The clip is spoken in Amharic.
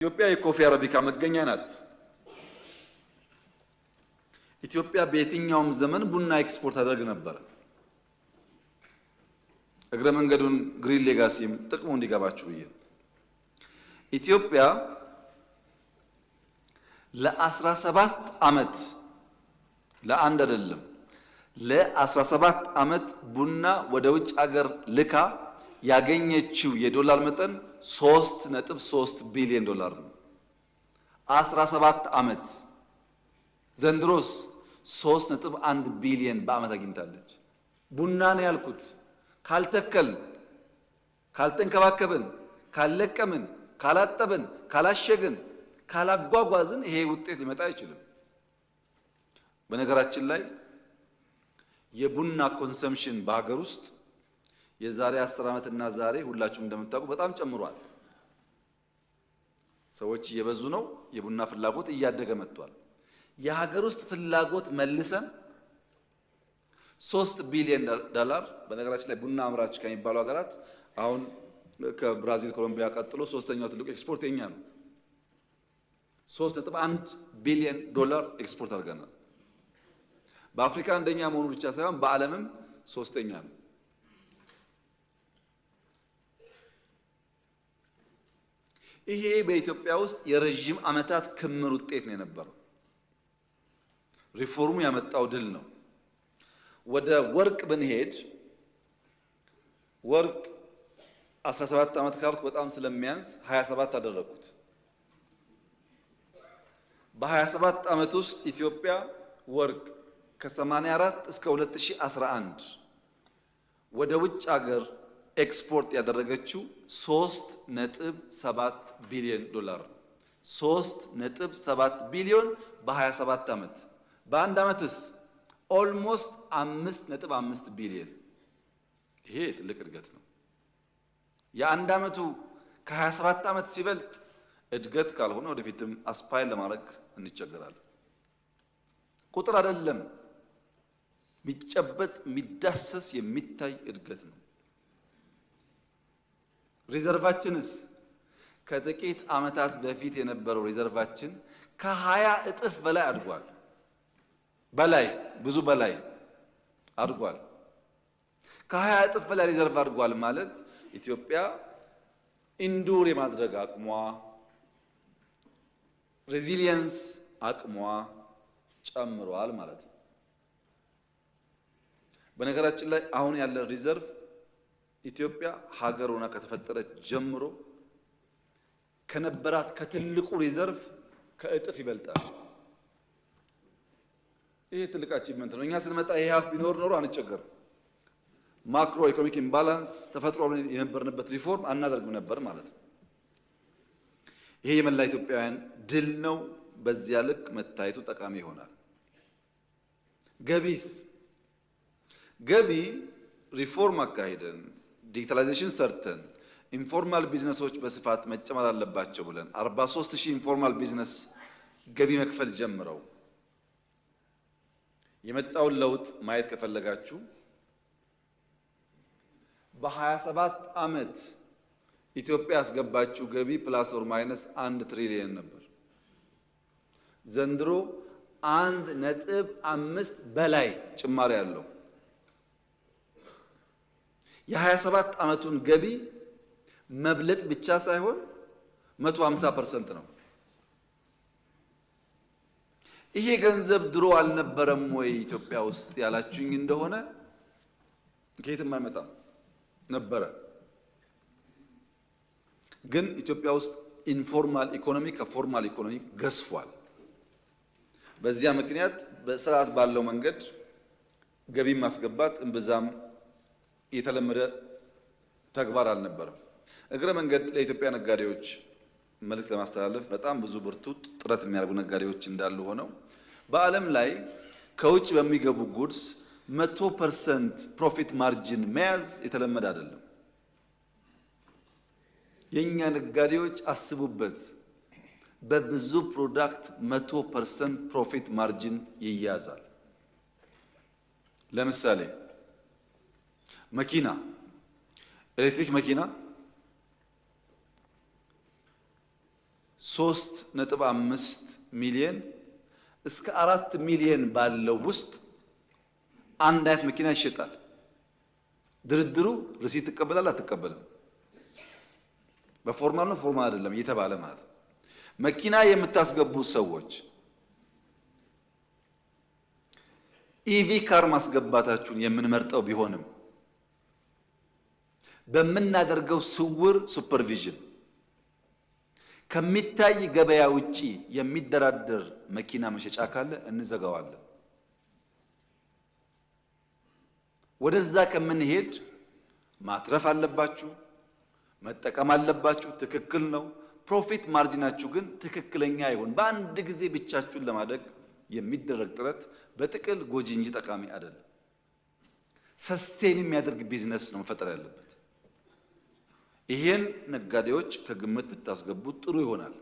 ኢትዮጵያ የኮፊ አረቢካ መገኛ ናት። ኢትዮጵያ በየትኛውም ዘመን ቡና ኤክስፖርት አድርግ ነበር። እግረ መንገዱን ግሪን ሌጋሲም ጥቅሙ እንዲገባችሁ ብዬ ኢትዮጵያ ለ17 ዓመት ለአንድ አይደለም ለ17 ዓመት ቡና ወደ ውጭ ሀገር ልካ ያገኘችው የዶላር መጠን 3.3 ቢሊዮን ዶላር ነው። 17 ዓመት ዘንድሮስ 3.1 ቢሊዮን በዓመት አግኝታለች። ቡና ነው ያልኩት። ካልተከል ካልተንከባከብን ካልለቀምን ካላጠብን ካላሸግን ካላጓጓዝን ይሄ ውጤት ሊመጣ አይችልም። በነገራችን ላይ የቡና ኮንሰምፕሽን በሀገር ውስጥ የዛሬ 10 ዓመትና ዛሬ ሁላችሁም እንደምታውቁ በጣም ጨምሯል። ሰዎች እየበዙ ነው። የቡና ፍላጎት እያደገ መጥቷል። የሀገር ውስጥ ፍላጎት መልሰን 3 ቢሊዮን ዶላር በነገራችን ላይ ቡና አምራች ከሚባሉ ሀገራት አሁን ከብራዚል ኮሎምቢያ ቀጥሎ ሶስተኛው ትልቁ ኤክስፖርት የኛ ነው። 3.1 ቢሊዮን ዶላር ኤክስፖርት አድርገናል። በአፍሪካ አንደኛ መሆኑ ብቻ ሳይሆን በዓለምም ሶስተኛ ነው። ይሄ በኢትዮጵያ ውስጥ የረጅም ዓመታት ክምር ውጤት ነው የነበረው። ሪፎርሙ ያመጣው ድል ነው። ወደ ወርቅ ብንሄድ ወርቅ 17 ዓመት ካልኩ በጣም ስለሚያንስ 27 አደረኩት። በ27 ዓመት ውስጥ ኢትዮጵያ ወርቅ ከ84 እስከ 2011 ወደ ውጭ ሀገር ኤክስፖርት ያደረገችው 3.7 ቢሊዮን ዶላር 3.7 ቢሊዮን በ27 ዓመት። በአንድ ዓመትስ ኦልሞስት 5.5 ቢሊዮን። ይሄ ትልቅ እድገት ነው። የአንድ ዓመቱ ከ27 ዓመት ሲበልጥ እድገት ካልሆነ ወደፊትም አስፓይል ለማድረግ እንቸገራለን። ቁጥር አይደለም፣ የሚጨበጥ የሚዳሰስ የሚታይ እድገት ነው። ሪዘርቫችንስ ከጥቂት ዓመታት በፊት የነበረው ሪዘርቫችን ከ20 እጥፍ በላይ አድጓል። ብዙ በላይ አድጓል። ከ20 እጥፍ በላይ ሪዘርቭ አድጓል ማለት ኢትዮጵያ ኢንዱር የማድረግ አቅሟ ሬዚሊየንስ አቅሟ ጨምሯል ማለት ነው። በነገራችን ላይ አሁን ያለ ሪዘርቭ ኢትዮጵያ ሀገር ሆና ከተፈጠረች ጀምሮ ከነበራት ከትልቁ ሪዘርቭ ከእጥፍ ይበልጣል። ይሄ ትልቅ አቺቭመንት ነው። እኛ ስንመጣ ይሄ ሀፍ ቢኖር ኖሮ አንቸገርም። ማክሮ ኢኮኖሚክ ኢምባላንስ ተፈጥሮ የነበርንበት ሪፎርም አናደርግም ነበር ማለት ነው። ይሄ የመላ ኢትዮጵያውያን ድል ነው። በዚያ ልክ መታየቱ ጠቃሚ ይሆናል። ገቢ ሪፎርም አካሂደን ዲጂታላይዜሽን ሰርተን ኢንፎርማል ቢዝነሶች በስፋት መጨመር አለባቸው ብለን 43000 ኢንፎርማል ቢዝነስ ገቢ መክፈል ጀምረው የመጣውን ለውጥ ማየት ከፈለጋችሁ በ27 ዓመት ኢትዮጵያ ያስገባችው ገቢ ፕላስ ኦር ማይነስ 1 ትሪሊየን ነበር። ዘንድሮ 1.5 በላይ ጭማሪ ያለው የ27 ዓመቱን ገቢ መብለጥ ብቻ ሳይሆን 150% ነው። ይሄ ገንዘብ ድሮ አልነበረም ወይ ኢትዮጵያ ውስጥ ያላችሁኝ እንደሆነ ከየትም አይመጣም ነበረ። ግን ኢትዮጵያ ውስጥ ኢንፎርማል ኢኮኖሚ ከፎርማል ኢኮኖሚ ገዝፏል። በዚያ ምክንያት በስርዓት ባለው መንገድ ገቢ ማስገባት እምብዛም የተለመደ ተግባር አልነበረም። እግረ መንገድ ለኢትዮጵያ ነጋዴዎች መልእክት ለማስተላለፍ በጣም ብዙ ብርቱ ጥረት የሚያደርጉ ነጋዴዎች እንዳሉ ሆነው በዓለም ላይ ከውጭ በሚገቡ ጉድስ 100% ፕሮፊት ማርጂን መያዝ የተለመደ አይደለም። የኛ ነጋዴዎች አስቡበት። በብዙ ፕሮዳክት 100% ፕሮፊት ማርጂን ይያዛል። ለምሳሌ መኪና፣ ኤሌክትሪክ መኪና 3.5 ሚሊዮን እስከ 4 ሚሊዮን ባለው ውስጥ አንድ አይነት መኪና ይሸጣል። ድርድሩ ሪሲት ትቀበላል አትቀበልም፣ በፎርማል ነው ፎርማል አይደለም እየተባለ ማለት ነው። መኪና የምታስገቡ ሰዎች ኢቪ ካር ማስገባታችሁን የምንመርጠው ቢሆንም በምናደርገው ስውር ሱፐርቪዥን ከሚታይ ገበያ ውጪ የሚደራደር መኪና መሸጫ ካለ እንዘጋዋለን። ወደዛ ከምንሄድ ማትረፍ አለባችሁ፣ መጠቀም አለባችሁ። ትክክል ነው። ፕሮፊት ማርጂናችሁ ግን ትክክለኛ ይሁን። በአንድ ጊዜ ብቻችሁን ለማደግ የሚደረግ ጥረት በጥቅል ጎጂ እንጂ ጠቃሚ አይደለም። ሰስቴን የሚያደርግ ቢዝነስ ነው መፈጠር ያለበት። ይሄን ነጋዴዎች ከግምት ብታስገቡት ጥሩ ይሆናል።